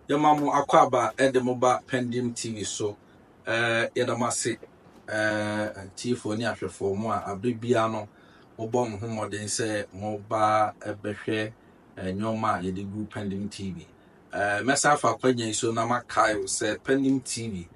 Yamamu akwaba edemoba pending TV so yedamase tifo ni ahwefo mu a abrebia no mobo mo homoden se moba ebehwe nyoma yedigu pending TV mesa fa kwanya so na makai se pending TV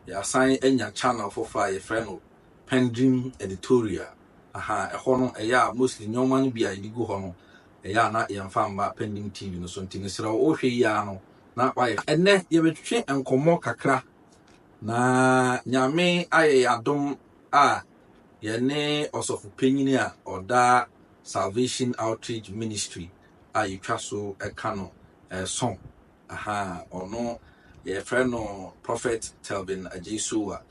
ya assign enya channel for fire friend pending editorial ehho no eya mostly nyoma no bia yedigu ho no eya na yemfa mba pending TV no so ntinisira o hwe ya no na why ene ye betwe enkomo kakra na nyame aye adom a ye ne osofu penyini a oda Salvation Outreach Ministry a yitwa so ekano song ono ye friend no Prophet Telvin ajesuwa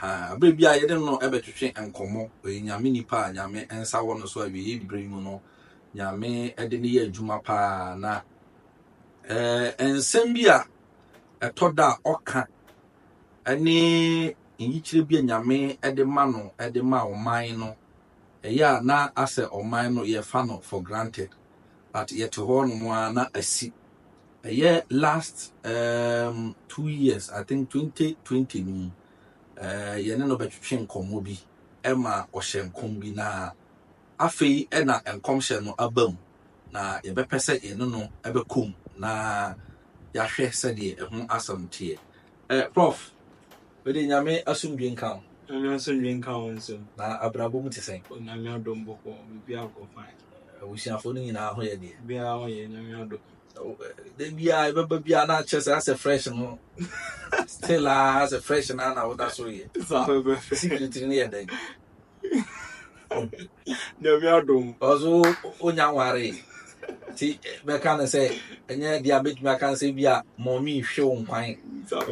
abrebia ye dem no ebetwe enkomo nyame nipa nyame ensa wono so abi ebibre mu no nyame ede ne ye adwuma pa na ensem bia etoda oka ani nyichire bia nyame ede ma no ede ma oman no eya na ase oman no ye fa no for granted but yet ho no mo na asi last 2 years I think 2020 ni ye ne no betwe nkomo bi ema ohye nkom bi na afei na enkom hye no abam na ye bepese ye no ebekom na yahwe sede ehun asamtie prof we nyame asumdwe nkan nyame asumdwe nkan wonso na abrabo mu tesen nyame adom boko bibia go fine awusiafo no nyina ho ye de bia ho ye nyame adom de bia baba bia na chese as a fresh no still as a fresh na what so ye secret ni ye de nyame adom ozo onya ware ti be kan say enye dia betumi kan say bia mommy hwe wo nkwan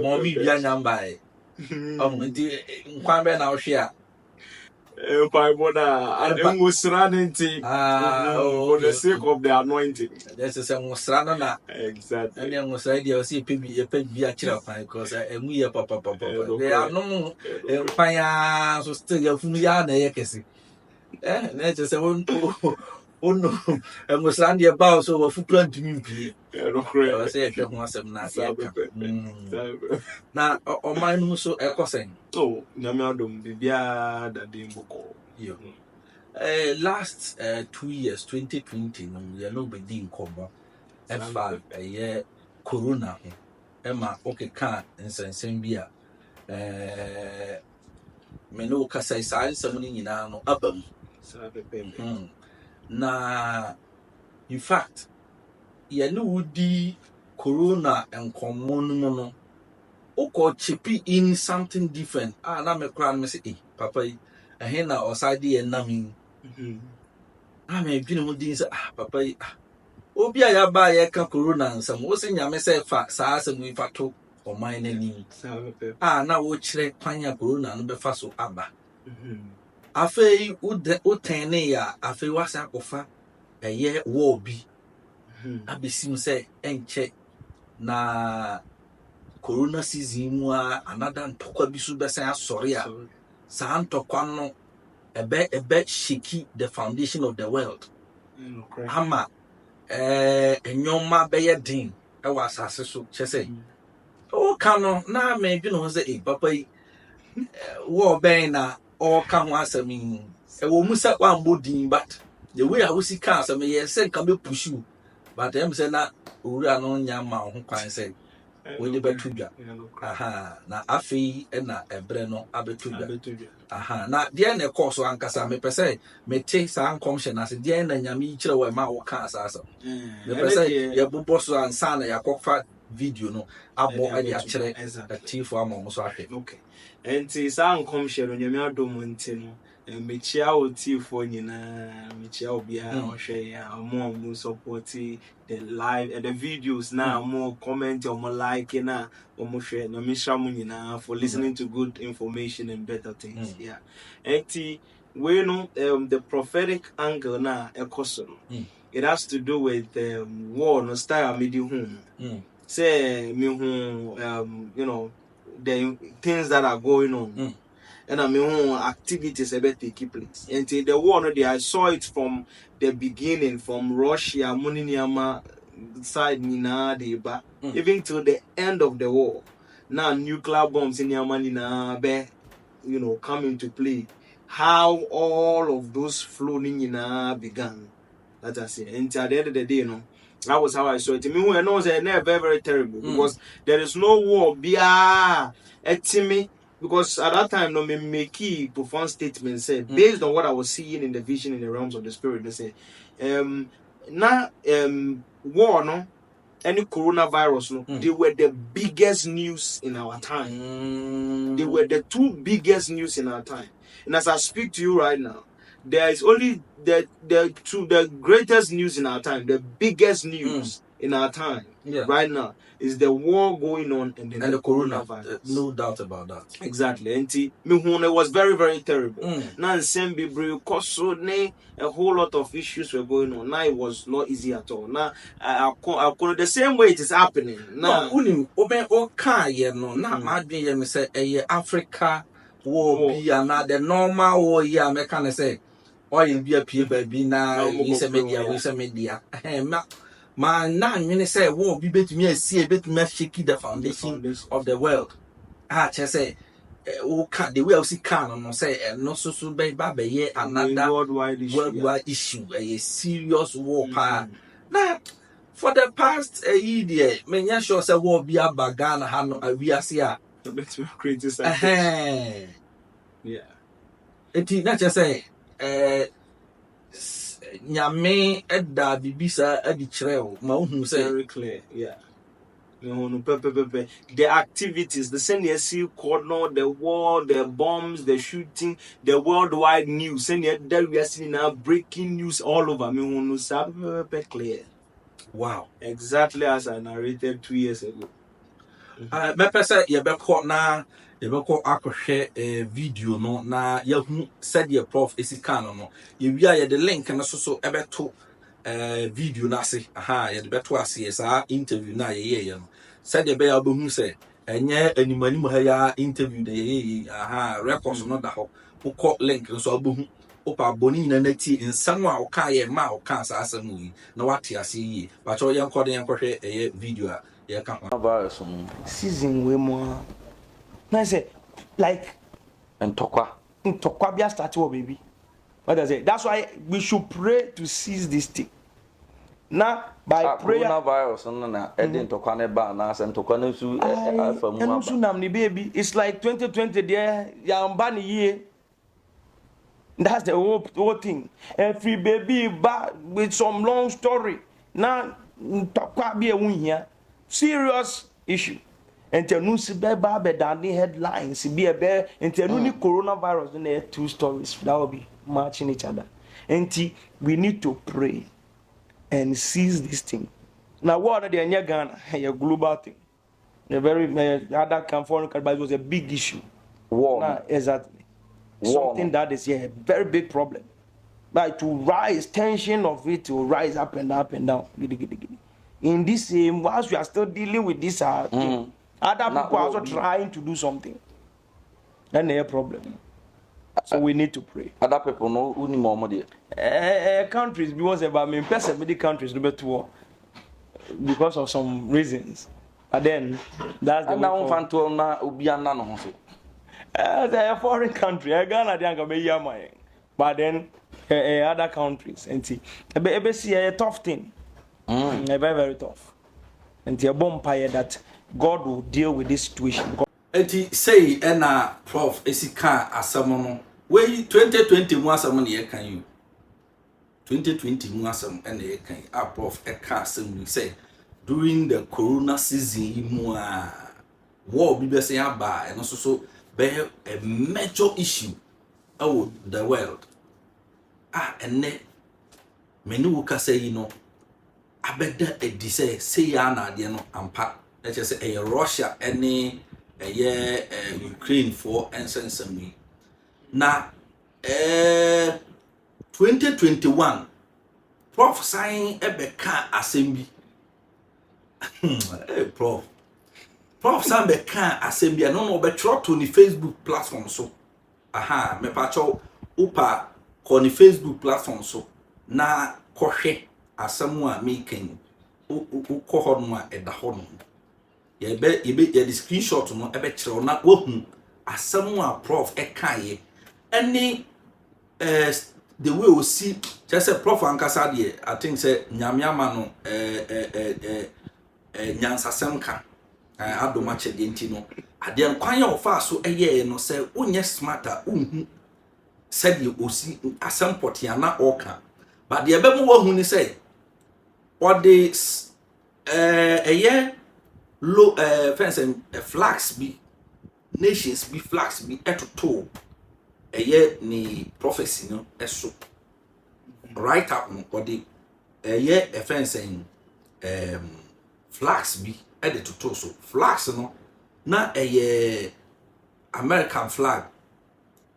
mommy bia nyambae nti nkwan be na ohwe a Bible and musranity for the sake of the anointing. This is a musrana na exactly. And then musra dia see pebi a chira kwan because emu ye papa they are no kwanya so still ya funu ya na ye kesi na je se won no musran dia ba so wo fupra ntumi mpie no crazy say hwe ho asem na na o man no so ekosen nyame adom bibia dade mboko yo last 2 years 2020 no ye no be din komo efa corona ho ema okeka nsensem bia me no ka sai nsem ni nyina no abam na in fact ye no wudi corona enkomo no no oko chipi in something different na me kra me say papa na osade ye nam me dwene ho din say papa obi a ya ba ye ka corona nsam wo se nyame say fa saa asem wi fa to oman nani na wo kire kwanya corona no be fa so aba afei wo tene ya afei wasa akofa eye wo bi abesim say enche na corona season mu another ntokwa bi so be say asori a sa ntokwa no ebe shiki the foundation of the world ama enyoma be ye din e wa asase so che say o ka no na me dwene ho say papa yi wo ben na o ka ho asami e wo musa kwa mbodin but the way I was ka asami ye say kan be push you but em say na owura no nya ma ho kwan say we dey betudwa na afei na ebre no abetudwa na dia na course ankasa me pese me te sa ankomhye na se dia na nyame kire wa ma wo ka asasa me pese ye bobo so ansa na yakofa video no abo ade a kire atifo amon so ahwe okay enti sa ankomhye no nyame adom nti no mechia otifo nyina mechia obia ohwe ya mo support the live the videos na more comment or more like na mo share na misha mo nyina for listening to good information and better things yeah enti we know the prophetic angle na ekoso it has to do with war no style medi home say me home you know the things that are going on and I mean activities about take place. And the war, I saw it from the beginning, from Russia, Muniniama, side nina de ba even till the end of the war. Now nuclear bombs in Yamani na be come into play. How all of those floating began. That I say. And at the end of the day, that was how I saw it. I mean, I know it's very, very terrible because there is no war. Because at that time, no, me make profound statement said based on what I was seeing in the vision in the realms of the spirit. They say, now war, no, any coronavirus, no, they were the biggest news in our time. They were the two biggest news in our time. And as I speak to you right now, there is only the greatest news in our time, the biggest news in our time right now is the war going on and the coronavirus. No doubt about that. Exactly. And it was very, very terrible. Now, a whole lot of issues were going on. Now it was not easy at all. Now, the same way it is happening. Now, Africa war be the normal war here. Me can say, oil be a paper be na we media. Man, now you say war be bet me see a bit me shaky the foundation of the world. Just say. The way I see can no say no so be another worldwide issue, a serious war. Now, for the past year, many sure say war be a bagana hand we are here. Yeah. It is not just say nyame edda bibisa edi kyerɛw ma ohun say very clear. Yeah. The activities, the CNSC corner, the war, the bombs, the shooting, the worldwide news, and yet that we are seeing now breaking news all over. Clear. Wow. Exactly as I narrated 2 years ago. Me pese ye be call na ye be call akohwe video no na ye hu said ye prof esika no ye wi a ye the link na so ebeto video na se ye de beto ase sa interview na ye no said ye be ya obehu se enye animani mo ha ya interview de ye records no da ho ukọ link so obehu opa boni na nati nsanu a oka ye ma oka sa asemu yi na wate ase yi ba cho ye nkode ye nkọhwe video a ye ka virus season we more na say like ntokwa bia start wo baby. What does it? That's why we should pray to seize this thing. Now by prayer coronavirus na ntokwa ne ba na say ntokwa na su afamu aba nam ni baby. It's like 2020 there ya mba ni ye. That's the whole thing. Every baby back with some long story. Now ntokwa bia won here. Serious issue. And tenu si be ba be dani headlines be be and tenu ni coronavirus na two stories that will be matching each other. And we need to pray and seize this thing. Now what are the Ghana a global thing. A very other foreign country, but it was a big issue. War. Now, exactly. War. Something that is a very big problem. But to rise, tension of it to rise up and up and down. In this same, whilst we are still dealing with this thing, other people are also trying to do something. Then there's a problem. So we need to pray. Other people know who ni more countries, because about me, many countries do better war because of some reasons. But then that's the now fanto na obiana no so. A foreign country, Ghana dey go be yama. But then other countries, and see, a tough thing. Very, very tough. And the bonfire that God will deal with this situation. Eti say na prof esika asam no we 2020 mu asam na ye kan you 2020 mu asam na ye kan prof e ka asam ni say during the corona season mu a war bi be say aba and so be a major issue of the world ene menu ka say no abeda edi say ya na ade no ampa e che say Russia any Ukraine for ensensemi na 2021 prophesying ebeka assembly prof san beka assembly no betro to ni Facebook platform so me pacho upa ko ni Facebook platform so na kohwe asemu a making ukɔ hɔ no a ɛda hɔ no yɛde screenshot no ɛbɛkyerɛw na wohu asɛm a prof ɛkaeɛ ɛne the way we see just prof ankasa deɛ I think say nyame ama no nyansasɛm ka adoma kyɛdeɛ nti no adeɛ kwan yɛ ɔfa so ɛyɛ no sɛ wonyɛ smarter unhu sɛdeɛ osi asɛm pɔtea na ɔka but deɛ bɛmu wahu ni sɛ ɔde ɛyɛ low fence flags bi nations bi flags bi ɛtoto ɛyɛ ni prophecy no ɛso right up no ɔde ɛyɛ fence flags bi ɛde toto so flags no na ɛyɛ American flag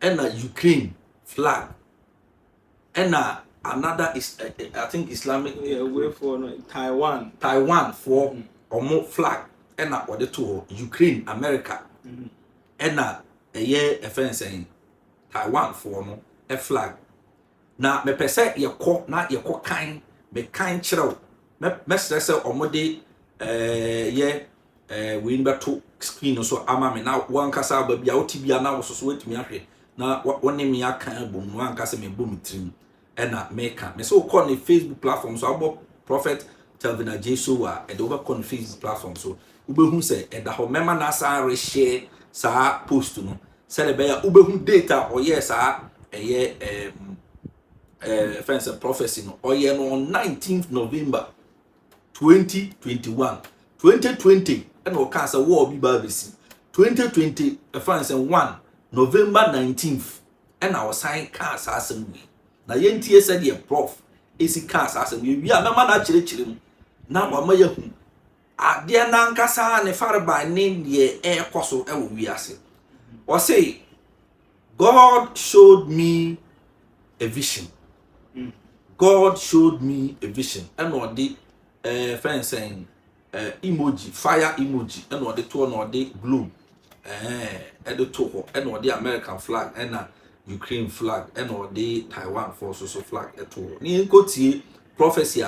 ɛna Ukraine flag ɛna another is I think Islamic way for Taiwan for omo flag ɛna ɔde to Ukraine America ɛna ɛyɛ fence Taiwan for no a flag na me pese yɛkɔ na yɛkɔ kan me kan kyerɛw me stress omo de we beto screen so ama me na wankasa ba bia wotibia na wo so wetumi ahwe na wone me aka bom no wankasa me bom trim ɛna meka me so call ne Facebook platform so abo Prophet Telvin Jesu a ɛde wo call ne Facebook platform so ubehu sɛ ɛda hɔ mema na sa reshare sa post no sɛ be ya ubehu data ɔyɛ sa ɛyɛ fence prophecy no ɔyɛ no on 19th November 2021 2020 and o ka say war bi ba besi 2020 France 1 November 19th and our sign ka sa asem wi na yentie said the prof esi ka sa asem wi a mema na kyerɛ mu na wa ma yahu ade na nkasa ne farba ne de ekoso e wo wi ase o say God showed me a vision. God showed me a vision and or the friend saying emoji, fire emoji, and or the two or the globe, and the two and or the American flag and a Ukraine flag and or the Taiwan forces of flag at all. Ni nkoti prophecy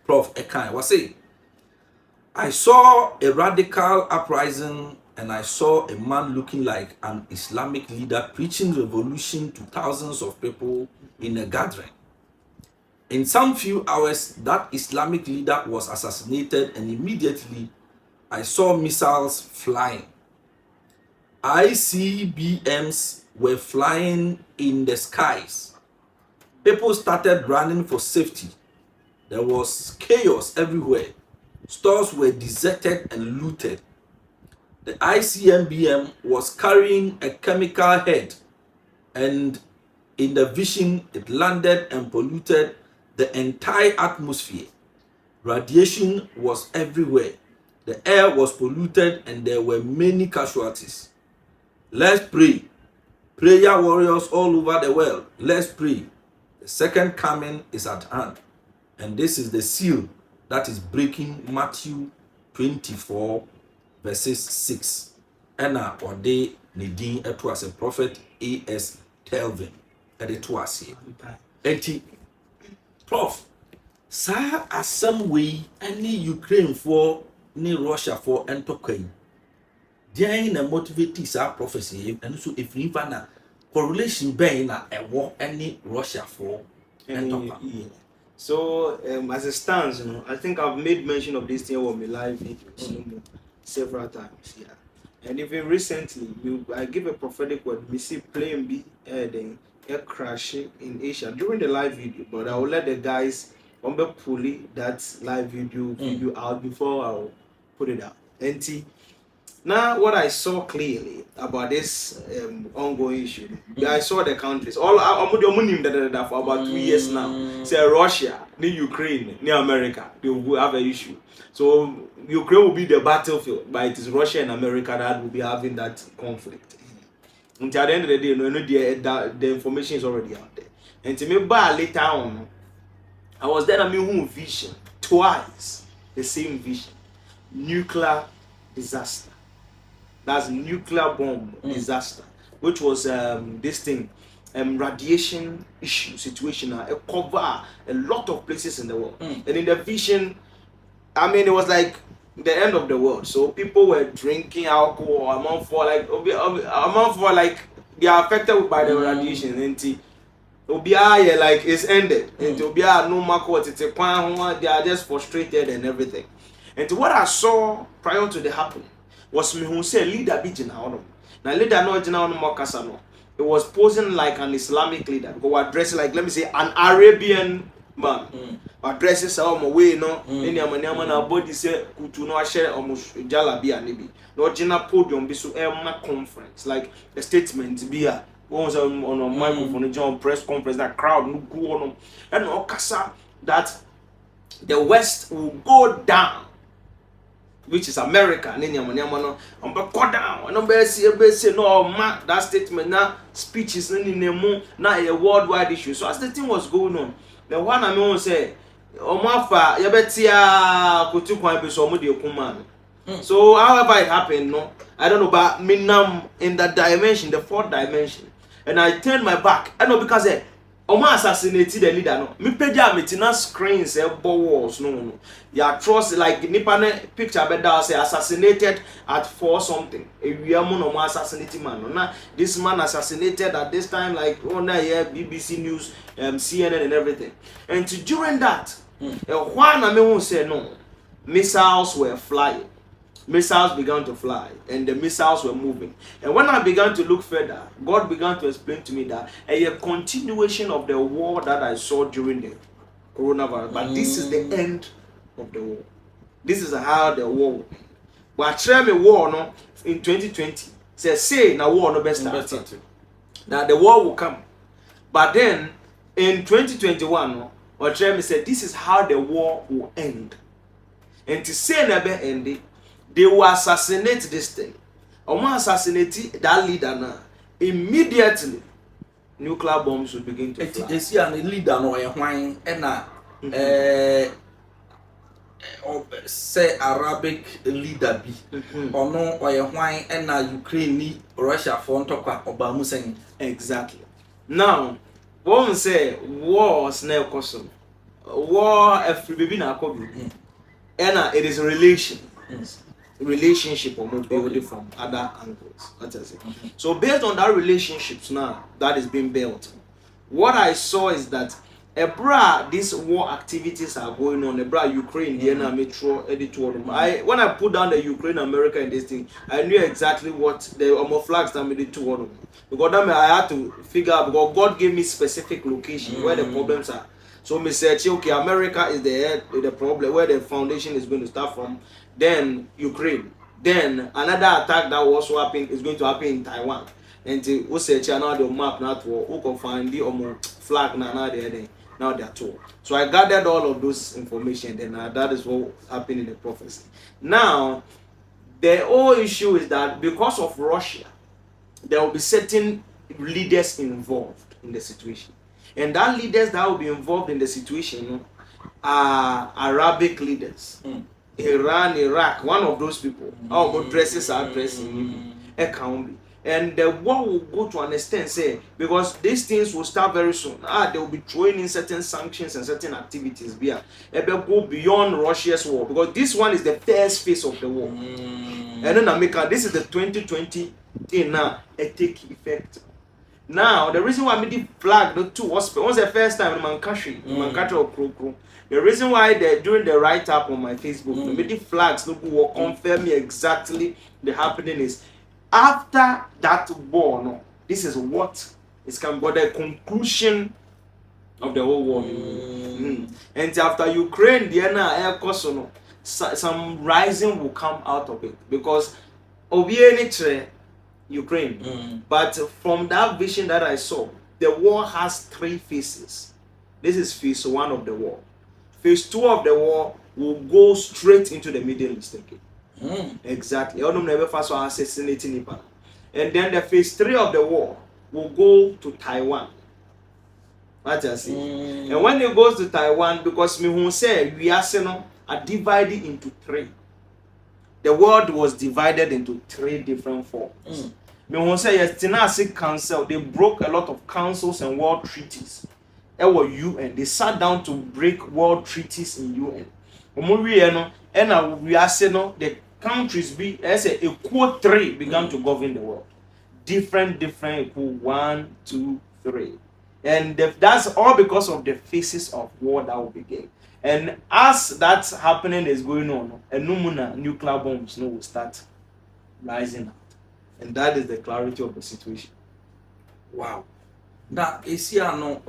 prof ekan was say I saw a radical uprising and I saw a man looking like an Islamic leader preaching revolution to thousands of people in a gathering. In some few hours, that Islamic leader was assassinated, and immediately I saw missiles flying. ICBMs were flying in the skies. People started running for safety. There was chaos everywhere. Stores were deserted and looted. The ICBM was carrying a chemical head, and in the vision, it landed and polluted the entire atmosphere. Radiation was everywhere. The air was polluted and there were many casualties. Let's pray. Prayer warriors all over the world. Let's pray. The second coming is at hand. And this is the seal that is breaking Matthew 24 verses 6. Ena ode nidin eto as a prophet A.S. Telvin. Eto as enti prof sa asem we any Ukraine for ni Russia for entokai. Dia na motivate sa prophecy and so if we na correlation be na ewo any Russia for entokai. So as it stands, you know, I think I've made mention of this thing on my live videos several times. Yeah. And even recently, I give a prophetic word. We see plane B then air crashing in Asia during the live video, but I will let the guys pull that live video out before I'll put it out. And now what I saw clearly about this ongoing issue, I saw the countries all for about 2 years now. Say Russia, Ukraine, America, they will have an issue. So Ukraine will be the battlefield, but it is Russia and America that will be having that conflict. Until the end of the day, you know, the information is already out there. And to me, by later on, I was there. I mean, vision twice, the same vision: nuclear disaster. That's nuclear bomb disaster, which was this thing, radiation issue situation. It cover a lot of places in the world, and in the vision, I mean, it was like the end of the world. So people were drinking alcohol among for like they are affected by the radiation. And Obia like it's ended. And Obia no market they are just frustrated and everything. And what I saw prior to the happening was me who say leader be jina. Now leader no jina more kasano. It was posing like an Islamic leader because we're dressing like, let me say, an Arabian man. We're dressing some way, no, any amanyama na body say kutu no share almost jalabi and nibi. No jina podium be so conference like a statement be a once on a microphone, on press conference, that crowd no go on and okasa that the West will go down, which is America. And then no, I'm go down. And I'm say no, that statement now speeches now a worldwide issue. So as the thing was going on, the one I mean say, Omafa yabetia kutu kwa ebiso mo de okuma. So however it happened, no, I don't know, but me now in that dimension, the fourth dimension, and I turned my back. I know because Oma assassinated the leader, no. Me peja metina screens walls, no. Ya trust like nipa picture beda say assassinated at 4 something. We are no assassinated man. No. Now this man assassinated at this time like BBC News, CNN and everything. And during that, one I mean say no, missiles were flying. Missiles began to fly and the missiles were moving. And when I began to look further, God began to explain to me that a continuation of the war that I saw during the coronavirus, but this is the end of the war. This is how the war will end. But try me war no in 2020 say now war no best started. That the war will come. But then in 2021 no, or try me said this is how the war will end. And to say never ending, they will assassinate this thing. Omo assassinate that leader now. Immediately, nuclear bombs will begin to fly. You see, an leader no wine and say Arabic leader be or no or wine and Ukraine Russia for talk about Muslim. Exactly. Now, one say war snail custom. War if baby na kobi. And it is a relationship or more built from other angles. What I say. So based on that relationships now that is being built, what I saw is that these war activities are going on. Ukraine, Vienna, Metro, editor. When I put down the Ukraine, America, and this thing, I knew exactly what the flags that made it to because I had to figure out because God gave me specific location where the problems are. So me said, okay, America is the problem where the foundation is going to start from. Then Ukraine. Then another attack that will also happen is going to happen in Taiwan. And we search now the map now to who can find the flag now there. Now they are told. So I gathered all of those information. Then that is what happened in the prophecy. Now the whole issue is that because of Russia, there will be certain leaders involved in the situation. And that leaders that will be involved in the situation are Arabic leaders. Iran, Iraq, one of those people. Our dresses are dressing. And the war will go to an extent, say, because these things will start very soon. They will be throwing in certain sanctions and certain activities. It will go beyond Russia's war. Because this one is the first phase of the war. And then America, this is the 2020 thing now. It take effect. Now, the reason why I made the flag the two was the first time in Mankashi or Krokro. The reason why they're doing the write-up on my Facebook, the made the flags will confirm me exactly the happening is after that war. No, this is what is coming, but the conclusion of the whole war. And after Ukraine, the air course, some rising will come out of it because Ukraine. But from that vision that I saw, the war has 3 phases. This is phase 1 of the war. Phase 2 of the war will go straight into the Middle East again. Exactly. Assassinating. And then the phase 3 of the war will go to Taiwan. What I see. And when it goes to Taiwan, because me who say we are divided into 3. The world was divided into 3 different forms. Me who say yes, Tenassi Council, they broke a lot of councils and world treaties. It was UN. They sat down to break world treaties in UN. and now we are saying no, the countries be as a equal 3 began to govern the world. Different equal 1, 2, 3. And that's all because of the phases of war that will begin. And as that's happening is going on, nuclear bombs will start rising out. And that is the clarity of the situation. Wow. Now, is no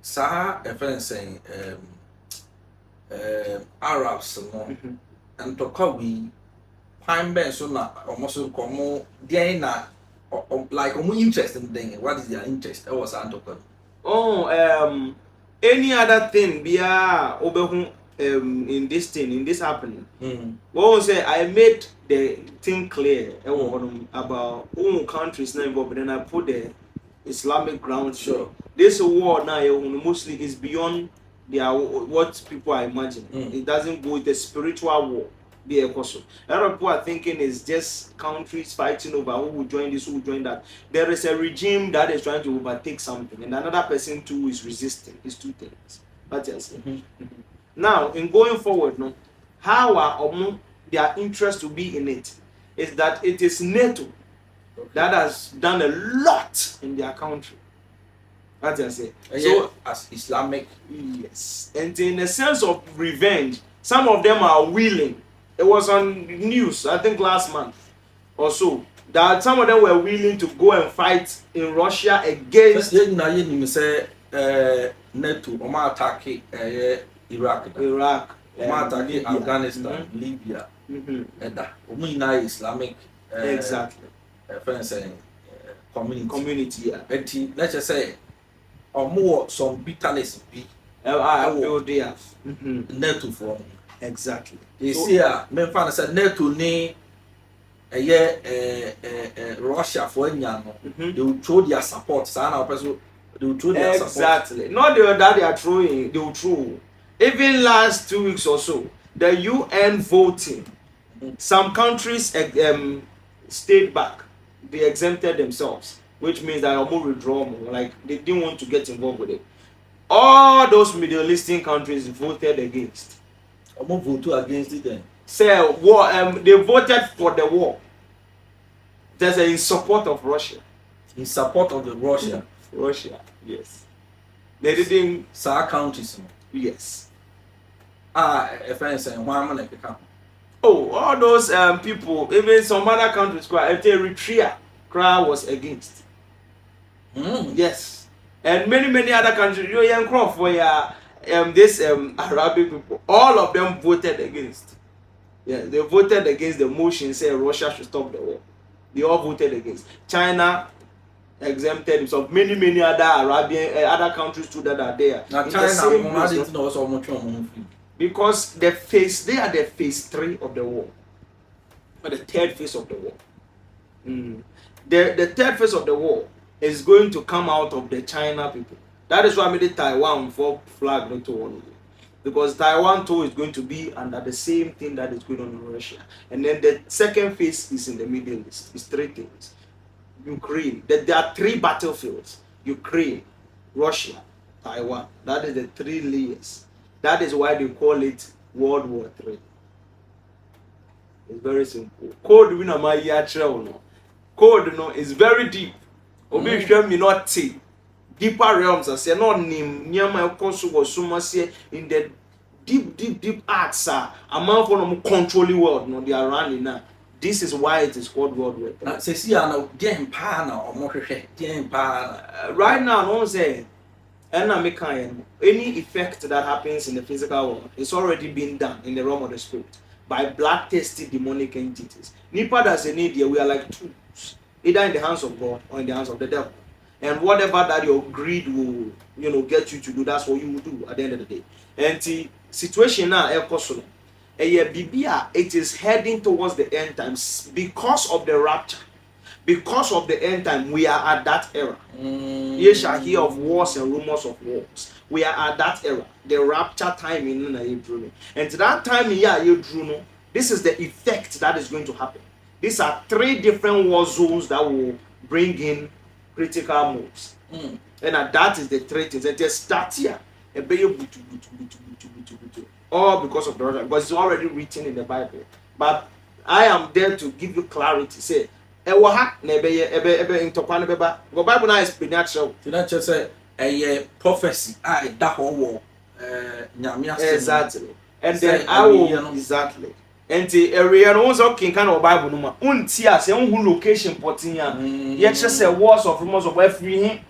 sa saying Arabs no and to we pine ben so na almost come na like interesting thing. What is their interest? I was Antoko. Oh, any other thing be in this happening. What say I made the thing clear about countries now involved, but then I put the Islamic ground. Sure. This war now mostly is beyond what people are imagining. It doesn't go with the spiritual war. Be a question. A lot of people are thinking it's just countries fighting over who will join this, who will join that. There is a regime that is trying to overtake something, and another person too is resisting. It's two things. That's just Now, in going forward, no, how are their interest to be in it is that it is NATO that has done a lot in their country. That's I say. So as Islamic, yes, and in a sense of revenge, some of them are willing. It was on news, I think last month or so, that some of them were willing to go and fight in Russia against. NATO, attack Iraq, attack Afghanistan, Libya, Islamic exactly community. Yeah. Let's just say, or more some bitterness be there. NATO for Exactly. You see, men fan said NATO ne Russia for they will throw their support. They will throw their support. Exactly. Not that they are throwing, they will throw. Even last 2 weeks or so, the UN voting, some countries stayed back. They exempted themselves, which means that almost withdraw more. Like they didn't want to get involved with it. All those Middle Eastern countries voted against. Almost voted against it then. Say war. They voted for the war. There's in support of Russia. In support of the Russia. Russia, yes. They didn't. Sa countries. Yes. A friend saying, why am I become? Oh, all those people, even some other countries, Eritrea, was against. Yes. And many other countries, this Arabic people, all of them voted against. Yeah, they voted against the motion saying Russia should stop the war. They all voted against. China exempted himself. Many other Arabian other countries too that are there. Now China, because they are the phase 3 of the war, or the third phase of the war. The third phase of the war is going to come out of the China people. That is why I made it Taiwan for flag not to one, because Taiwan too is going to be under the same thing that is going on in Russia. And then the second phase is in the Middle East. It's 3 things. Ukraine. There are 3 battlefields. Ukraine, Russia, Taiwan. That is the 3 layers. That is why they call it World War III. It's very simple. Code we no. Code no is very deep. Obi hwem me not see. Deeper realms as say not name nyama ekoso go so say in the deep arts a man for no controlling world no they are running now. This is why it is called World War III. Right now no say any effect that happens in the physical world is already being done in the realm of the spirit by bloodthirsty demonic entities. Nipa does a need here, we are like tools, either in the hands of God or in the hands of the devil. And whatever that your greed will, get you to do, that's what you will do at the end of the day. And the situation now, it is heading towards the end times because of the rapture. Because of the end time, we are at that era. Ye shall hear of wars and rumors of wars. We are at that era. The rapture time in Yedruno. And to that time in Yedruno, this is the effect that is going to happen. These are 3 different war zones that will bring in critical moves. And that is the 3 things. And they start here. all because of the Russian, because it's already written in the Bible. But I am there to give you clarity. Say, ewa ha na ebe intokwa na beba. Go Bible na explain actual. Ti na che say a prophecy I da ho wo nyame asem. Exactly. And then I will exactly. And the area no one's okay kind of Bible no ma. Unti ase unhu location potin ya. Yet say words of rumors of every.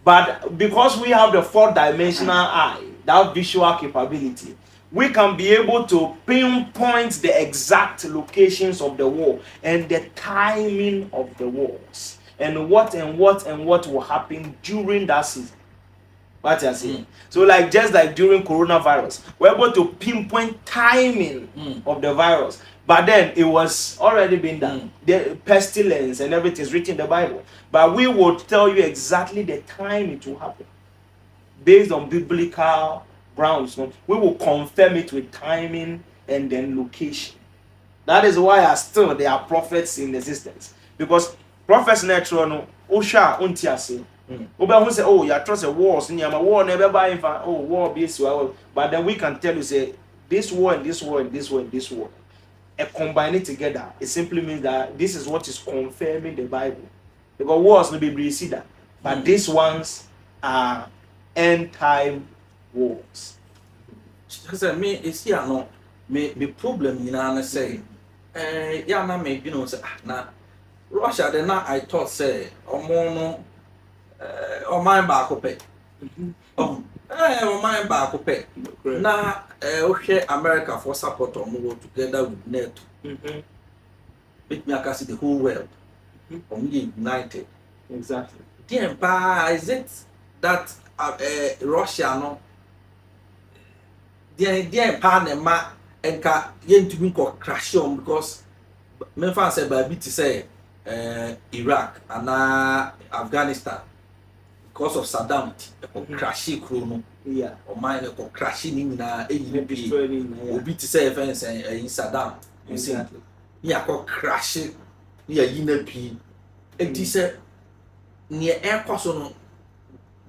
But because we have the fourth dimensional eye, that visual capability, we can be able to pinpoint the exact locations of the war and the timing of the wars and what will happen during that season. What you're saying? So, like just like during coronavirus, we're able to pinpoint timing of the virus. But then it was already been done. The pestilence and everything is written in the Bible. But we will tell you exactly the time it will happen. Based on biblical grounds. No? We will confirm it with timing and then location. That is why still there are prophets in existence. Because prophets natural no Osha untiase. Who say, oh, you trust a wars in Yama war never buy war be so. But then we can tell you say this war and this war and this war and this war. And combine it together, it simply means that this is what is confirming the Bible. Because wars no be see that. But these ones are end time wars. Say me is here no me problem na say ya na me say na Russia then na I thought say omo no oman ba ko pe oman ba ko pe na ohwe America for support omo together with NATO make me aka see the whole world united. Exactly. Then is it that Russia no then pa na ma enka yentumi ko crash on because me fan say ba bi to say Iraq and Afghanistan because of Saddam crash no yeah or mine ko crash ni na eyi bi obi to say fence in Saddam exactly ya ko crash ya yi na pi enti say near air so no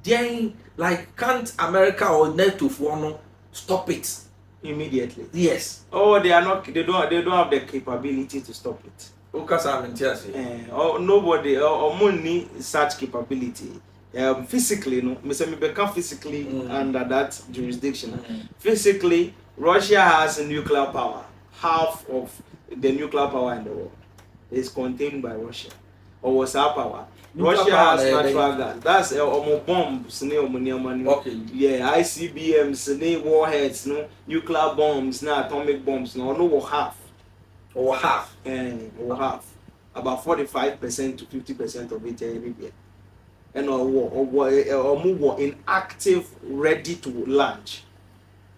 then like can't America or NATO for no stop it immediately? Yes. Oh, they don't have the capability to stop it. Nobody or money such capability. Physically, no, me become physically under that jurisdiction. Physically, Russia has a nuclear power. Half of the nuclear power in the world is contained by Russia. Or was our power. Russia has natural gas. That's bombs, okay. Yeah, ICBMs, warheads, no nuclear bombs, no atomic bombs, no half. Or half. Or half. About 45% to 50% of it every year. And war in active, ready to launch.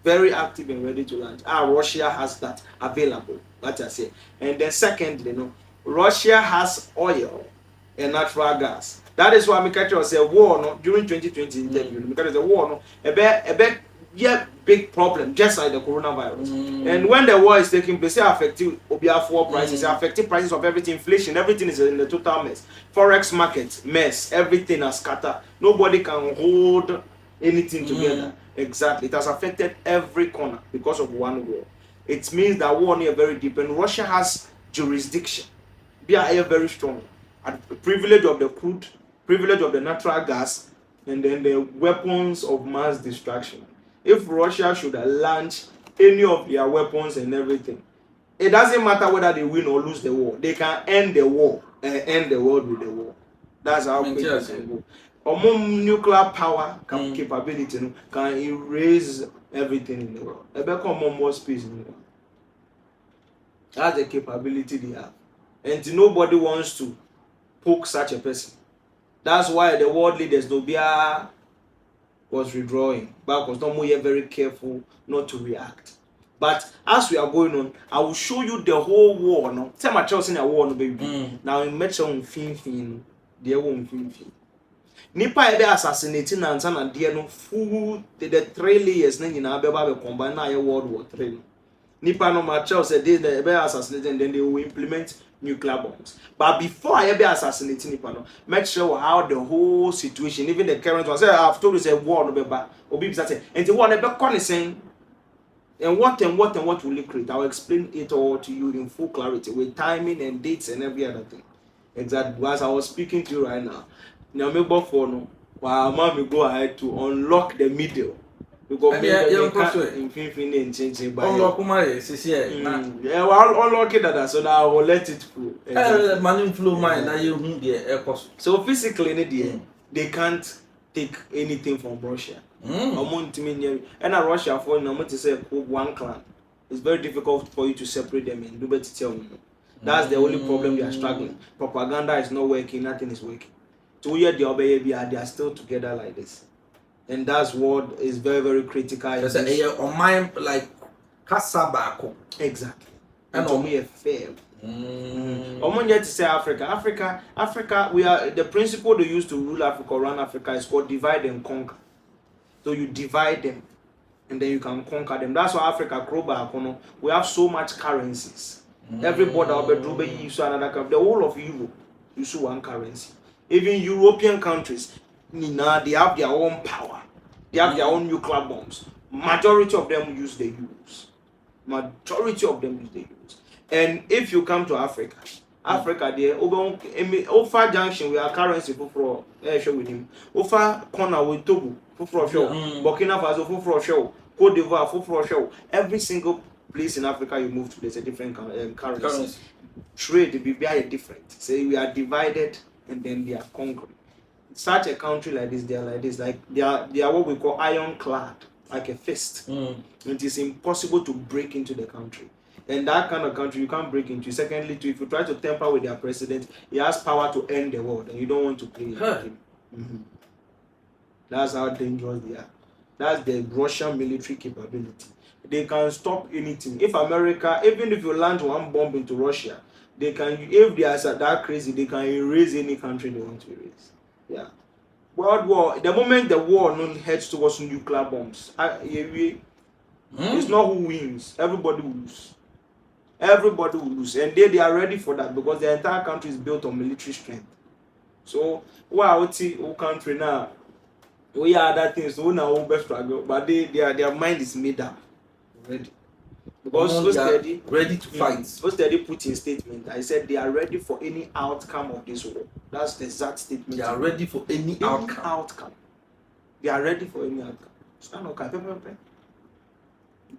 Very active and ready to launch. Russia has that available. What I say. And then secondly, Russia has oil and natural gas. That is why Mikael say war no during 2020 interview. Because the war no a big problem just like the coronavirus. And when the war is taking place, it affects obiafo prices, it affects prices of everything, inflation, everything is in the total mess. Forex market mess, everything is scattered. Nobody can hold anything together. Exactly, it has affected every corner because of one war. It means that war is very deep, and Russia has jurisdiction. They are very strong. Privilege of the crude, privilege of the natural gas, and then the weapons of mass destruction. If Russia should launch any of their weapons and everything, it doesn't matter whether they win or lose the war. They can end the war and end the world with the war. That's how quick it can go. Nuclear power capability can erase everything in the world. They become more space in the world. That's the capability they have. And nobody wants to poke such a person. That's why the world leaders Nobia was withdrawing because no more very careful not to react. But as we are going on, I will show you the whole war. No, tell my child in a war, no baby. Now in metro on fin, there won't fin. Nipa ebe assassinating and son and dear no full the 3 layers. Then you be combine na World War 3. Nipa no my child said they ebe assassinating and then they will implement nuclear bombs. But before I ever assassinating Nippon, make sure how the whole situation, even the current one, say I've told you say war no be bad. Obi say and the war never saying And what will it create? I'll explain it all to you in full clarity with timing and dates and every other thing. Exactly. As I was speaking to you right now, now me for no, while mommy go ahead to unlock the middle. Because me can't infinity and change by unlock my sisi yeah, well, unlock it that so that I will let it flow. Exactly. Money flow mine na you hu the So physically they can't take anything from Russia. And Russia for to say one clan. It's very difficult for you to separate them and do better tell me. That's the only problem they are struggling. Propaganda is not working, nothing is working. 2 years they are still together like this. And that's what is very, very critical. On mine like Kasabako. Exactly. And on me a fail. To say Africa, we are the principle they use to rule Africa, run Africa is called divide and conquer. So you divide them and then you can conquer them. That's why Africa, we have so much currencies. Everybody use another currency. The whole of Europe use one currency. Even European countries, they have their own power. They have their own nuclear bombs. Majority of them use the euros. And if you come to Africa, there, Ofa Junction, we are currency for show with him. Ofa corner with Togo, for show. Burkina Faso, for show. Cote d'Ivoire, for show. Every single place in Africa you move to, there's a different currency. Trade will be very different. Say we are divided and then they are conquering. Such a country like this, they are what we call ironclad, like a fist. It is impossible to break into the country. And that kind of country you can't break into. Secondly, too, if you try to tamper with their president, he has power to end the world, and you don't want to play with him. That's how dangerous they are. That's the Russian military capability. They can stop anything. If America, even if you launch one bomb into Russia, they can. If they are that crazy, they can erase any country they want to erase. Yeah. World War. The moment the war heads towards nuclear bombs, it's not who wins. Everybody will lose. Everybody will lose, and they are ready for that because the entire country is built on military strength. So, who country now? We are other things. So now we best struggle, but their mind is made up already. Because they are ready to fight. Study Putin statement. I said they are ready for any outcome of this war. That's the exact statement. They are ready for any outcome. They are ready for any outcome. Stand okay,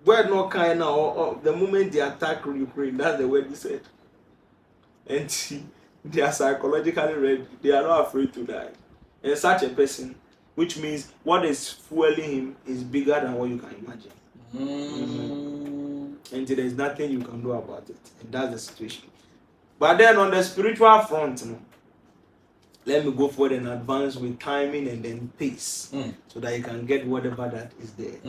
word not kind now. The moment they attack Ukraine, that's the word he said. And they are psychologically ready. They are not afraid to die. And such a person, which means what is fueling him is bigger than what you can imagine. And there is nothing you can do about it. And that's the situation. But then on the spiritual front, let me go forward and advance with timing and then pace, so that you can get whatever that is there.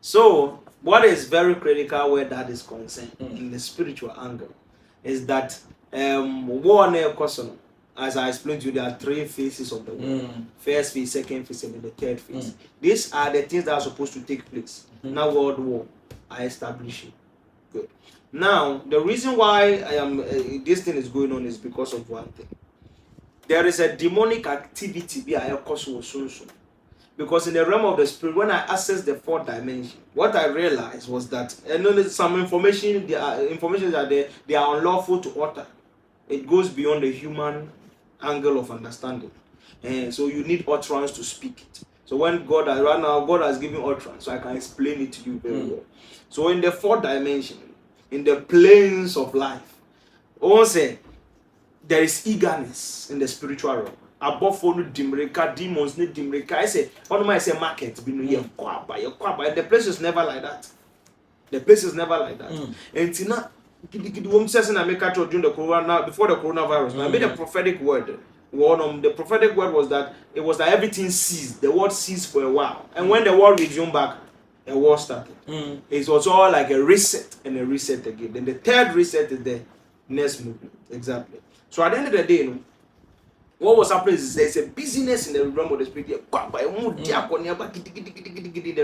So, what is very critical where that is concerned in the spiritual angle is that war, as I explained to you, there are 3 phases of the war. First phase, second phase, and the third phase. These are the things that are supposed to take place. Now, World War are establishing. Good. Now, the reason why this thing is going on is because of one thing. There is a demonic activity because in the realm of the spirit, when I access the 4th dimension, what I realized was that some information, information that they are unlawful to utter. It goes beyond the human angle of understanding, and so you need utterance to speak it. So when God has given utterance, so I can explain it to you very well. So in the 4th dimension, in the planes of life, also there is eagerness in the spiritual realm. Above all demons need dimreka. I say, I say market. The place is never like that. And Tina, during the corona, before the coronavirus, I made a prophetic word. The prophetic word was that everything ceased. The world ceased for a while, and when the world resumed back, a war started. It was all like a reset and a reset again. Then the 3rd reset is the next movement. Exactly. So at the end of the day, what was happening is there's a busyness in the realm of the spirit. In the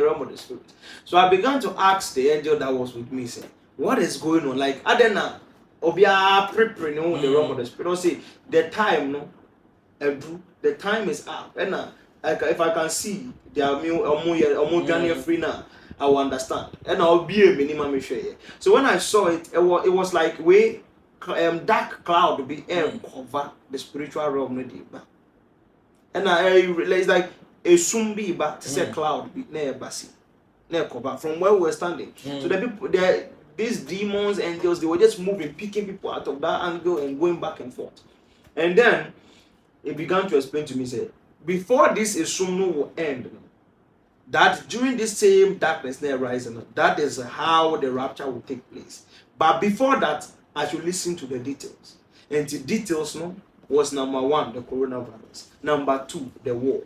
realm of the spirit. So I began to ask the angel that was with me, saying, what is going on? Like, I don't know. Preparing the realm of the spirit. Don't say the time, the time is up. And if I can see, they are free now. I will understand. And I'll be a minimum share. So when I saw it, it was like dark cloud be air cover the spiritual realm. And I realized like a soon be back to say cloud be near basi. Cover from where we were standing. So the people there, these demons, angels, they were just moving, picking people out of that angle and going back and forth. And then he began to explain to me, say, before this Isumno will end, that during this same darkness there rising, that is how the rapture will take place. But before that, I should listen to the details. And the details was number 1, the coronavirus. Number 2, the war.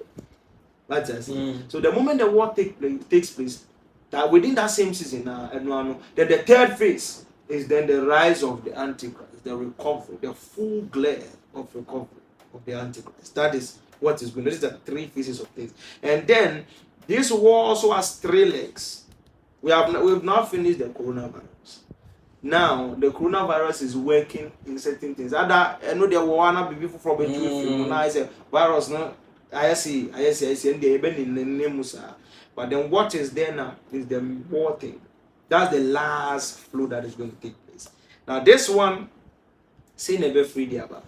That's it. So the moment the war takes place, that within that same season, then the third phase is then the rise of the Antichrist, the recovery, the full glare of recovery of the Antichrist. That is what is going on. These are 3 phases of things. And then this war also has 3 legs. We've now finished the coronavirus. Now the coronavirus is working in certain things. I know there will be people from a virus. No, I see, and they even in the name. But then what is there now is the war thing. That's the last flow that is going to take place. Now this one, see never free there about.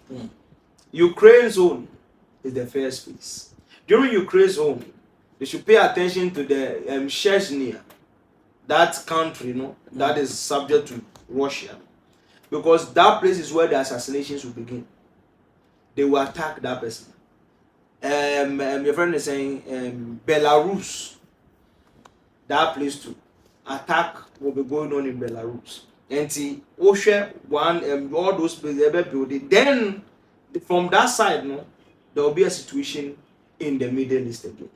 Ukraine's zone is the first phase. During Ukraine's zone, they should pay attention to the Chechnya, that country, that is subject to Russia, because that place is where the assassinations will begin. They will attack that person. Your friend is saying Belarus, that place too. Attack will be going on in Belarus. And see, Osha, all those places ever built it. Then from that side, there will be a situation in the Middle East again.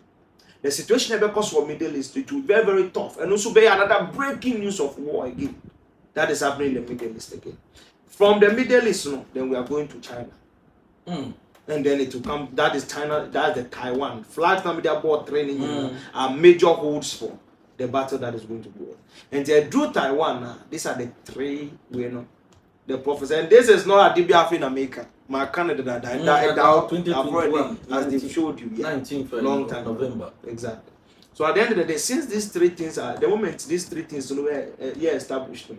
The situation ever cause for Middle East, it will be very, very tough. And also be another breaking news of war again. That is happening in the Middle East again. From the Middle East, then we are going to China. And then it will come, that is China, that's the Taiwan. Flag media board training are major holds for the battle that is going to go on. And they do Taiwan, these are the 3 the prophets. And this is not a DBF in America. My Canada as they showed you, 19th long time November. Exactly. So at the end of the day, since these 3 things are the moment these 3 things were established,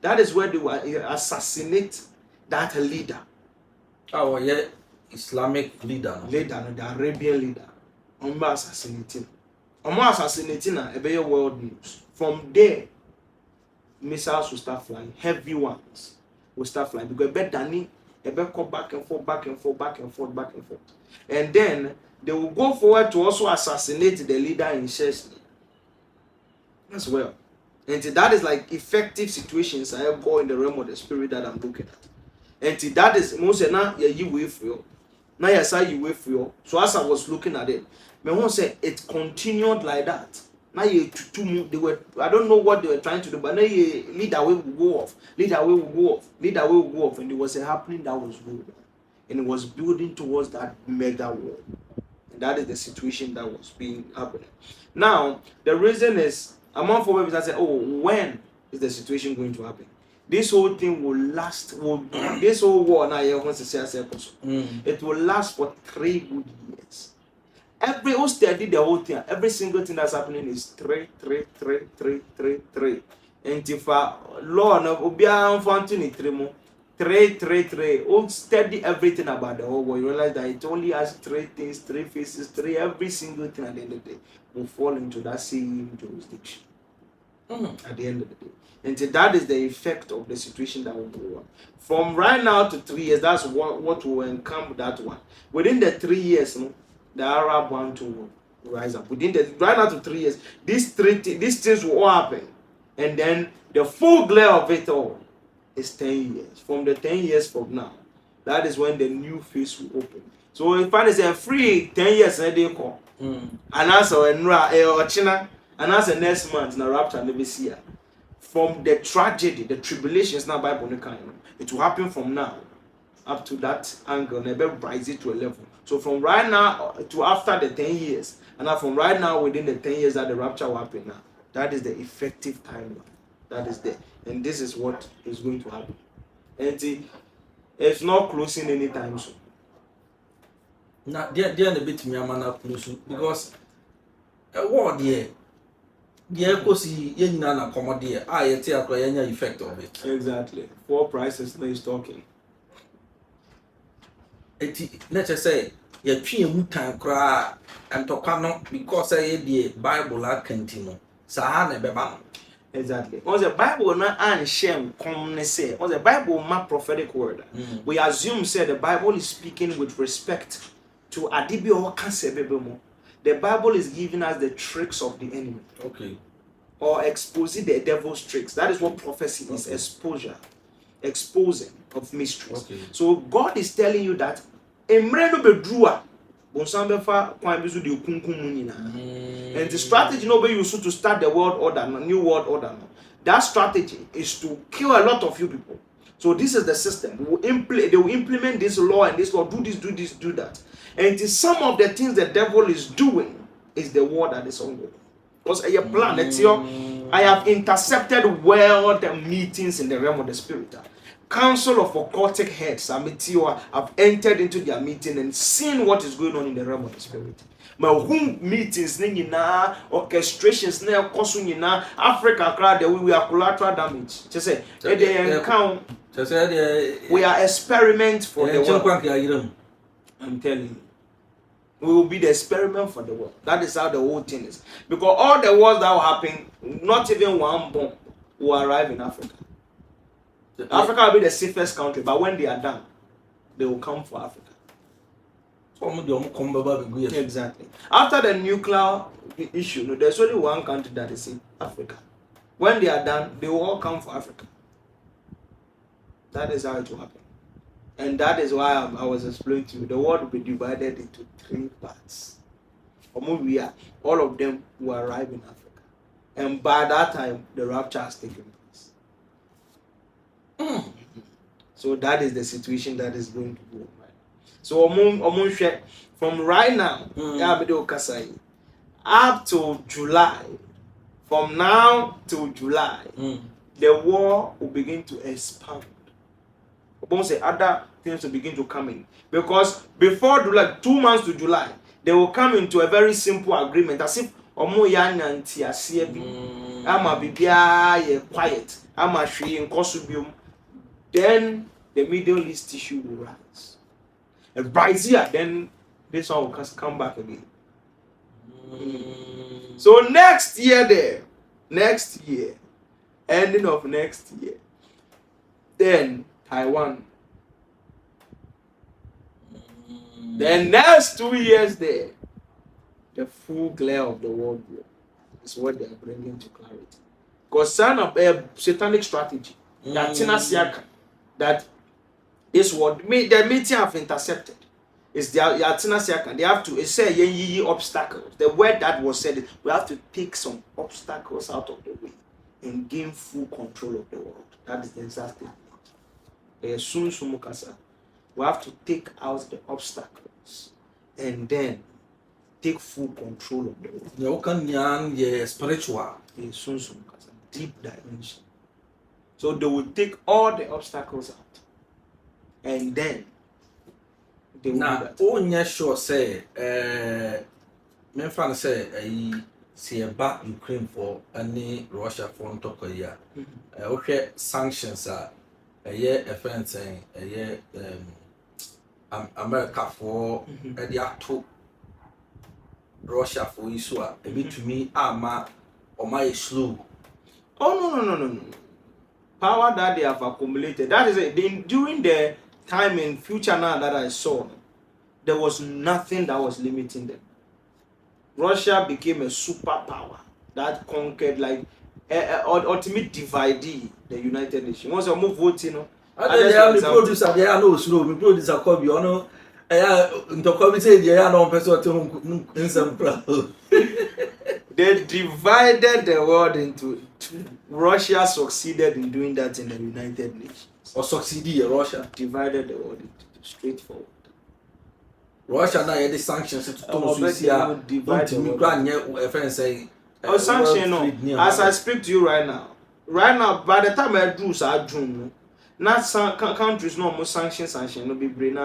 that is where they will assassinate that leader. Oh yeah, Islamic leader. The Arabian leader. Assassinating a world news. From there, missiles will start flying. Heavy ones will start flying because Danny go back and forth. And then they will go forward to also assassinate the leader in Chechnya as well. And that is like effective situations I have go in the realm of the spirit that I'm looking at. And that is most now you wait for you. Now you say you wait for you. So as I was looking at it, me won't say it continued like that. Now you they were, I don't know what they were trying to do, but now you leader way will go off, and it was happening that was good. And it was building towards that mega war. And that is the situation that was being happening. Now, the reason is, among for people that say, oh, when is the situation going to happen? This whole thing will last, this whole war now, it will last for 3 good years. Who studied the whole thing, every single thing that's happening is 3. And if law no obia fountain 3. Oh, study everything about the whole world. You realize that it only has 3 things, 3 faces, 3. Every single thing at the end of the day will fall into that same jurisdiction. At the end of the day. And that is the effect of the situation that will go on. From right now to 3 years, that's what will encamp that one. Within the 3 years, the Arab one to rise up. Within the right now to 3 years, these things will all happen. And then the full glare of it all is 10 years. From the 10 years from now, that is when the new phase will open. So if I say free 10 years, they call. And also or China, and as the next month, na rapture never see. From the tragedy, the tribulations now Bible it will happen from now up to that angle, never rise it to a level. So from right now to after the 10 years, and now from right now within the 10 years that the rapture will happen now, that is the effective timeline. That is there. And this is what is going to happen. And it's not closing anytime soon. Now, they're a bit me close because a war there. Yeah, because you na commodity. Yet any effect of it. Exactly. 4 prices no is talking. Let's just say you twi mu tan kra and no because the Bible la continue. Sa na beba. Exactly. On the Bible na and shame come say. On the Bible ma prophetic word. We assume say the Bible is speaking with respect to adibi or kansebebemo. The Bible is giving us the tricks of the enemy. Okay. Or exposing the devil's tricks. That is what prophecy is. Exposure. Exposing of mysteries. Okay. So God is telling you that emre no bedrua bonsambefa kwan bizu de kunkum nyina. And the strategy no be used to start the world order, new world order. No. That strategy is to kill a lot of you people. So this is the system. They will implement this law and this law, do this, do this, do that. And some of the things the devil is doing is the war that is ongoing. Because a plan, I have intercepted world meetings in the realm of the spirit. Council of occultic heads, have entered into their meeting and seen what is going on in the realm of the spirit. My home meetings, orchestrations, Africa crowd, we are collateral damage. Just say, we are experiment for the world. I'm telling you. We will be the experiment for the world. That is how the whole thing is. Because all the wars that will happen, not even one bomb will arrive in Africa. Africa will be the safest country, but when they are done, they will come for Africa. Exactly. After the nuclear issue, there's only one country that is in Africa. When they are done, they will all come for Africa. That is how it will happen. And that is why I was explaining to you. The world will be divided into 3 parts. All of them will arrive in Africa. And by that time, the rapture has taken place. So that is the situation that is going to go. So from right now, up to July, from now to July, the war will begin to expand. Say other things will begin to come in, because before July, 2 months to July, they will come into a very simple agreement, as if quiet, then the Middle East issue will rise. And rise here, then this one will come back again. So next year, ending of next year, then Taiwan. The next 2 years there, the full glare of the world war is what they are bringing to clarity. Because son of a satanic strategy that is what the meeting have intercepted. Is they have to say obstacles. The word that was said, we have to take some obstacles out of the way and gain full control of the world. That is the exact thing. We have to take out the obstacles and then take full control of the world. Spiritual. Deep dimension. So they will take all the obstacles out. And then they will do that. Sure say, my friend say, see about Ukraine for any Russia for Tokoya. Okay, sanctions are a friend saying America for the act Russia for Isua, a bit to me, Ama or my slow. Oh no. Power that they have accumulated. That is it. During the time in future now that I saw, there was nothing that was limiting them. Russia became a superpower that conquered, like ultimate dividee the United Nations. Once you move voting, the producer, they are no slow. The producer call you, no. They are no person in some problem. They divided the world into two. Russia succeeded in doing that in the United Nations. Or succeeded, Russia divided the world into two. Straightforward. Russia now had the sanctions to divide the world. Sanction, no. As I speak to you right now, by the time I do so, June, not some countries no more sanction no be brain.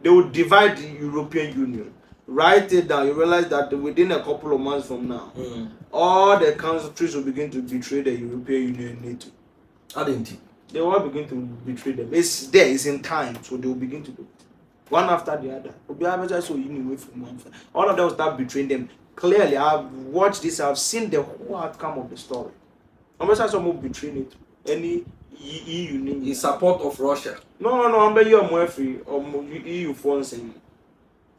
They will divide the European Union. write it down, you realize that within a couple of months from now, all the countries will begin to betray the European Union and NATO. I didn't. They will begin to betray them. It's there, it's in time, so they will begin to do it. One after the other. All of them will start betraying them. Clearly, I've watched this, I've seen the whole outcome of the story. I'm not some will betray it. Any EU in support of Russia. No, I'm very free or EU funds, and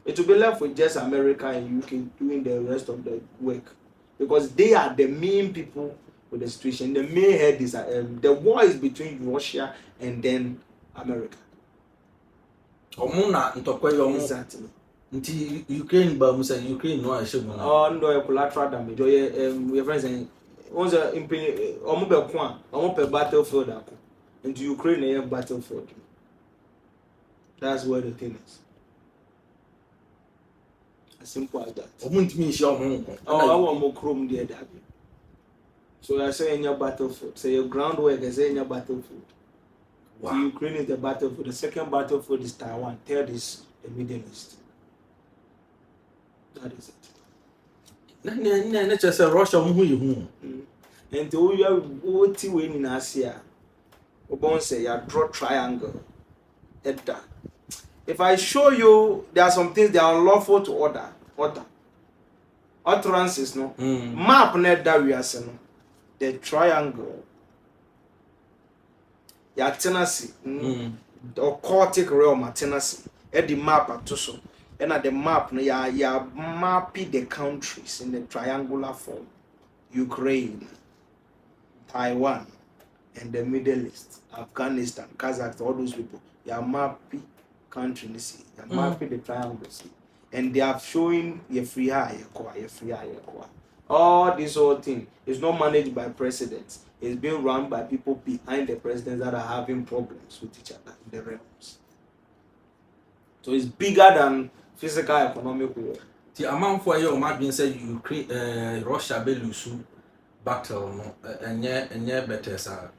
it will be left with just America and UK doing the rest of the work, because they are the main people with the situation. The main head is the war is between Russia and then America. Exactly. Until Ukraine, but we say Ukraine no issue. Oh no, collateral damage. Your friends saying once a battlefield into Ukraine a battlefield. That's where the thing is. As simple as that. I want more chrome there. So I say in your battlefield. Say your groundwork is in your battlefield. Wow. So Ukraine is the battlefield. The second battlefield is Taiwan. Third is the Middle East. That is it. Just say Russia And to you what you win in Asia. Obon say you draw triangle. If I show you there are some things that are unlawful to order. Utterances no. Map net that we are saying. The triangle. Ya tenancy. The occultic realm tenancy. At the map at so. And at the map, ya mapping the countries in the triangular form. Ukraine, Taiwan, and the Middle East, Afghanistan, Kazakhstan, all those people. Ya mapping countries, ya mapping the triangles. And they are showing your free high, your free high. All this whole thing is not managed by presidents. It's being run by people behind the presidents that are having problems with each other in the realms. So it's bigger than physical economic war. The amount for you might be said Ukraine, Russia be lose battle no, and yeah better sir.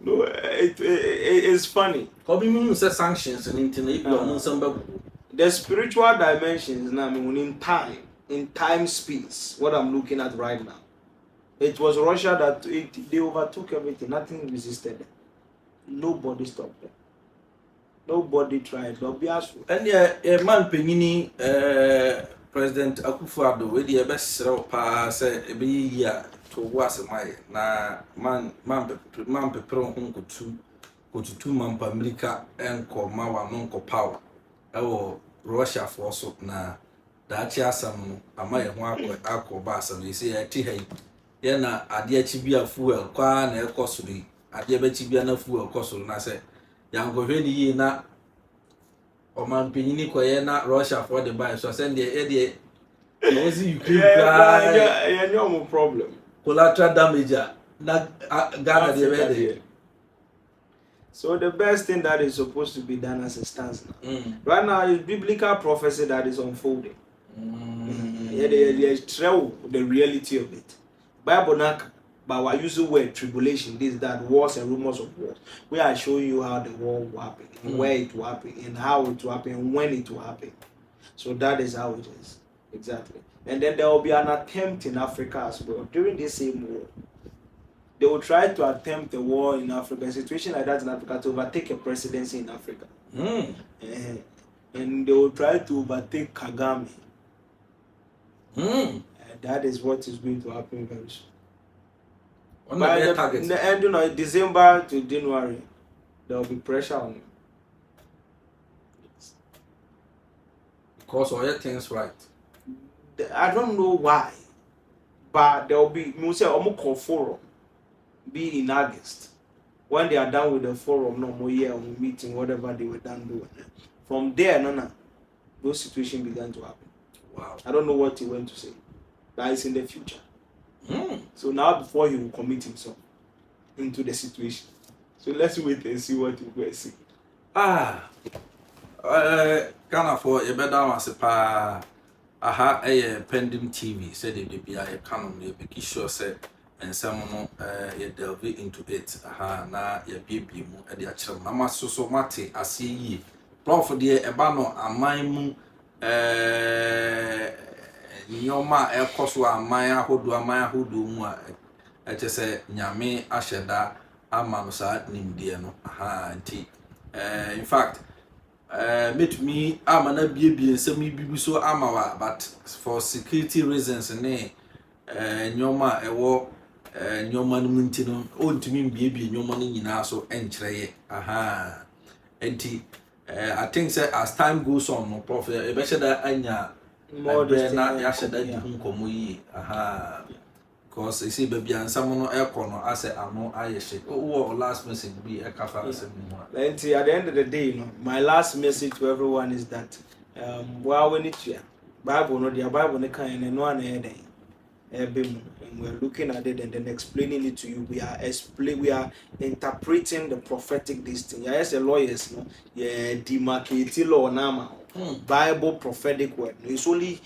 No, it's funny. How be mean say sanctions and internet the spiritual dimensions now in time space. What I'm looking at right now, it was Russia that they overtook everything. Nothing resisted them. Nobody stopped them. Nobody tried. And yeah, man penini President Akufo-Addo we the best pa say e be year to was my na man pepero kotu man pa America enko ma wa no nko power e Russia for so na da chi asam no ama ye ho akọ asam ye say e ti hai ye na ade achi bia fuel kwa na e kosuri ade ba chi bia na fuel kosuru na say yango hwe ni yi na o man penini koye na Russia for the buy so send the was Ukraine yeah, no problem. Collateral damage na Ghana the. So the best thing that is supposed to be done as it stands now. Right now is biblical prophecy that is unfolding. The reality of it. Bible nak but we use the word tribulation, this, that, wars and rumors of wars. We are showing you how the war will happen, where it will happen, and how it will happen, and when it will happen. So that is how it is. Exactly. And then there will be an attempt in Africa as well. During this same war, they will try to attempt a war in Africa, a situation like that in Africa, to overtake a presidency in Africa. And they will try to overtake Kagame. And that is what is going to happen very soon. By the end, December to January, there will be pressure on him. Because all your things right. I don't know why, but there will be forum be in August. When they are done with the forum, no more year meeting, whatever they were done doing. From there, those situations began to happen. Wow. I don't know what he went to say, but it's in the future. So now before he will commit himself into the situation. So let's wait and see what he will see. Ghana for a better one pa a pending TV said the baby I can be sure said and someone you delve into it na your baby at the actual mama so mate I see ye Prof dear ebano amaimu nyoma ekoso aman ahodo mu a eche se nyame ahyeda ama no sa nimdie no aha nti in fact metumi ama na biebie nsem bibi so amawa, but for security reasons ne nyoma ewo nyoma no munti no ontumi biebie nyoma no nyina so enkyereye aha nti I think say as time goes on no prophet e be sheda anya more this thing na ya sheda di nkomo yi aha because see baby ansam no ekono ase ano ayehye wo last message bi e kafa asem mu at the end of the day, my last message to everyone is that while we need to Bible no the Bible no kind and no one and we're looking at it and then explaining it to you. We are interpreting the prophetic this thing. Yes, the lawyers, no, yeah, demarcating law nama. Bible prophetic word. It's only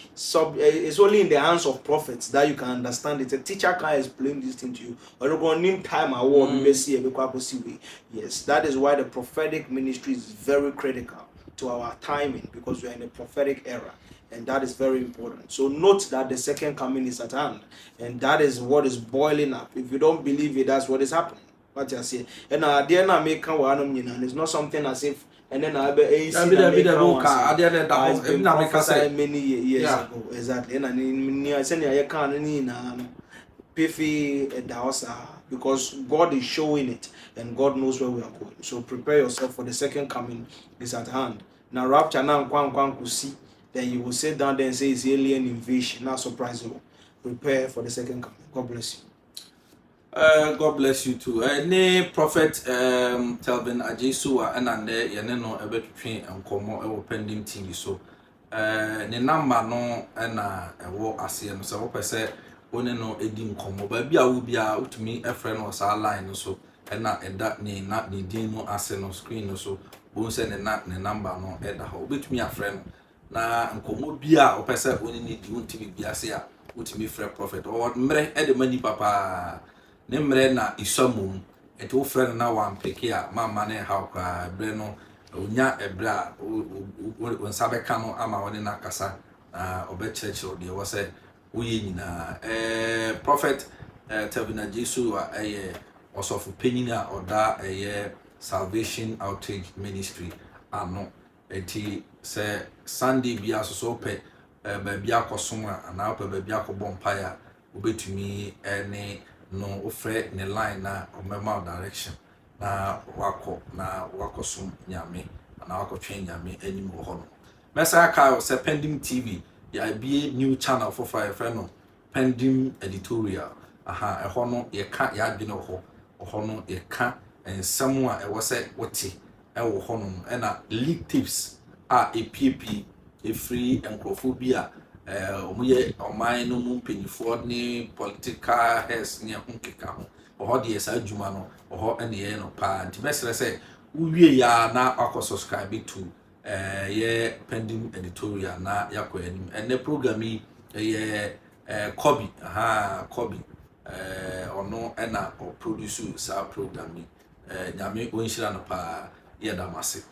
in the hands of prophets that you can understand it. A teacher can explain this thing to you. Or you going name time award yes, that is why the prophetic ministry is very critical to our timing, because we are in a prophetic era. And that is very important. So note that the second coming is at hand, and that is what is boiling up. If you don't believe it, that's what is happening. What you say, and it's not something as if, and then I be prophesied many years ago. Exactly. And I said, because God is showing it and God knows where we are going. So prepare yourself, for the second coming is at hand. Now rapture now see, then you will sit down there and say it's alien invasion. Not surprising. Prepare for the second coming. God bless you. God bless you too. Prophet Telvin Ajesuwa enande yene no ebetwetwe enkomo ewo pending TV so ne number no na ewo ase no se wo pese one no edi nkomo ba bia wo bia utumi efre no sa line so na eda ne din no ase no screen no so wo se ne number no eda ho betumi afre no na nkomo bia wo pese one ne di untimi bia se a utumi frɛ prophet o mre ede mani papa ne mre na isomum eto frɛ na wan peke a mama ne ha kwa bre no onya ebra o nsabeka no ama woni na kasa obekyerɛkyerɛ de wo sɛ woyɛ nyina prophet Telvin Ajesuwa osofu penyin a oda Salvation Outreach Ministry ano enti sɛ Sunday bia so pe ba bia kosom a na pe ba bia kobɔ mpaya obetumi ne no ofre ne line na omema direction na wakosom nyame na wakotwe nyame anim ho no mesa ka se pending TV ya bie new channel for fire no pending editorial aha eho no ye ka ya adwene ho no ye ka ensem a ewo se wote ewo ho no na leak tips a epp free enkrofobia omuye oman no mu mpanyifo ne political heads ne honkeka ho oho de esa adwuma no oho ene ye no pa nti mesere se uwie ya na akọ subscribe to ye pending editorial na yakọ anim ene program yi ye Kobi Kobi ono ena o produce sa program yi nyame onhyira no pa ye damase